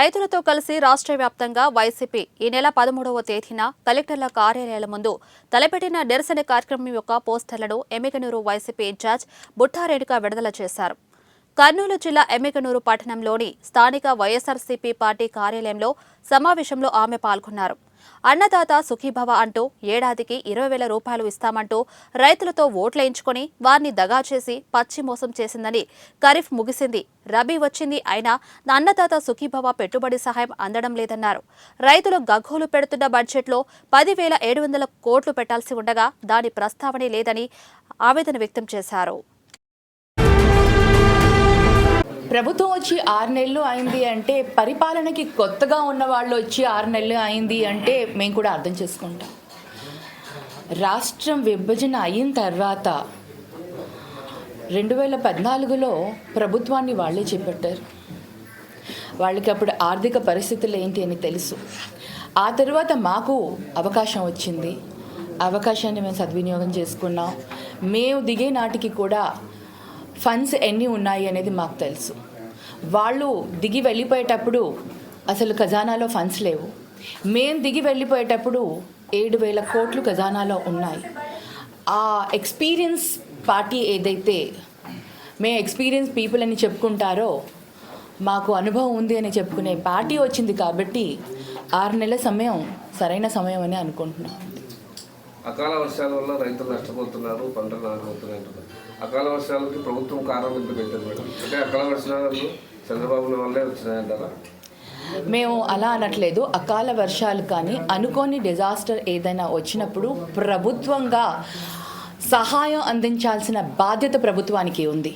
రైతులతో కలిసి రాష్ట్ర వ్యాప్తంగా వైసీపీ ఈ నెల 13వ తేదీన కలెక్టర్ల కార్యాలయాల ముందు తలపెట్టిన నిరసన కార్యక్రమం యొక్క పోస్టర్లను ఎమ్మిగనూరు వైసీపీ ఇన్ఛార్జ్ బుట్టా రేణుక విడుదల చేశారు. కర్నూలు జిల్లా ఎమ్మిగనూరు పట్టణంలోని స్థానిక వైఎస్ఆర్సీపీ పార్టీ కార్యాలయంలో సమావేశంలో ఆమె పాల్గొన్నారు. అన్నదాత సుఖీభవ అంటూ ఏడాదికి 20,000 రూపాయలు ఇస్తామంటూ రైతులతో ఓట్లేయించుకొని వారిని దగా చేసి పచ్చి మోసం చేసిందని, ఖరీఫ్ ముగిసింది, రబీ వచ్చింది, అయినా అన్నదాత సుఖీభవ పెట్టుబడి సహాయం అందడం లేదన్నారు. రైతులు గగ్గోలు పెడుతున్న బడ్జెట్లో 10,700 కోట్లు పెట్టాల్సి ఉండగా దాని ప్రస్తావనే లేదని ఆవేదన వ్యక్తం చేశారు. ప్రభుత్వం వచ్చి 6 నెలలు అయింది అంటే, పరిపాలనకి కొత్తగా ఉన్న వాళ్ళు వచ్చి 6 నెలలు అయింది అంటే మేము కూడా అర్థం చేసుకుంటాం. రాష్ట్రం విభజన అయిన తర్వాత 2014లో ప్రభుత్వాన్ని వాళ్ళే చేపట్టారు. వాళ్ళకి అప్పుడు ఆర్థిక పరిస్థితులు ఏంటి అని తెలుసు. ఆ తర్వాత మాకు అవకాశం వచ్చింది. అవకాశాన్ని మేము సద్వినియోగం చేసుకున్నాం. మేము దిగే నాటికి కూడా ఫండ్స్ ఎన్ని ఉన్నాయి అనేది మాకు తెలుసు. వాళ్ళు దిగి వెళ్ళిపోయేటప్పుడు అసలు ఖజానాలో ఫండ్స్ లేవు. మేము దిగి వెళ్ళిపోయేటప్పుడు 7,000 కోట్లు ఖజానాలో ఉన్నాయి. ఆ ఎక్స్పీరియన్స్ పార్టీ ఏదైతే మేము ఎక్స్పీరియన్స్ పీపుల్ అని చెప్పుకుంటారో, మాకు అనుభవం ఉంది అని చెప్పుకునే పార్టీ వచ్చింది కాబట్టి 6 నెలల సమయం సరైన సమయం అని అనుకుంటున్నాం. అకాల వర్షాల వల్ల రైతులు నష్టపోతున్నారు, పంటలు నాశపోతున్నాయి. అకాల వర్షాలకి ప్రభుత్వం కారణం ఎందుకు పెట్టారు మేడం? అంటే అకాల వర్షాలు చంద్రబాబు వల్లే వచ్చినాయంటారా? మేము అలా అనట్లేదు. అకాల వర్షాలు కానీ అనుకోని డిజాస్టర్ ఏదైనా వచ్చినప్పుడు ప్రభుత్వంగా సహాయం అందించాల్సిన బాధ్యత ప్రభుత్వానికి ఉంది.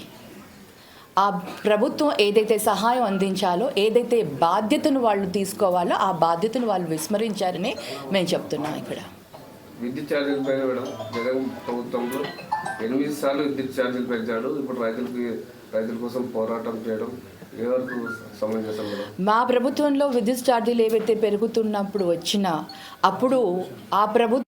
ఆ ప్రభుత్వం ఏదైతే సహాయం అందించాలో, ఏదైతే బాధ్యతను వాళ్ళు తీసుకోవాలో ఆ బాధ్యతను వాళ్ళు విస్మరించారని మేము చెప్తున్నాం. ఇక్కడ విద్యుత్ ఛార్జీలు పైన మేడం జగన్ ప్రభుత్వంలో 8 సార్లు విద్యుత్ ఛార్జీలు పెంచాడు. ఇప్పుడు రైతుల కోసం పోరాటం చేయడం ఎవరికి సమంజసం మేడం? మా ప్రభుత్వంలో విద్యుత్ ఛార్జీలు ఏవైతే పెరుగుతున్నప్పుడు వచ్చినా అప్పుడు ఆ ప్రభుత్వం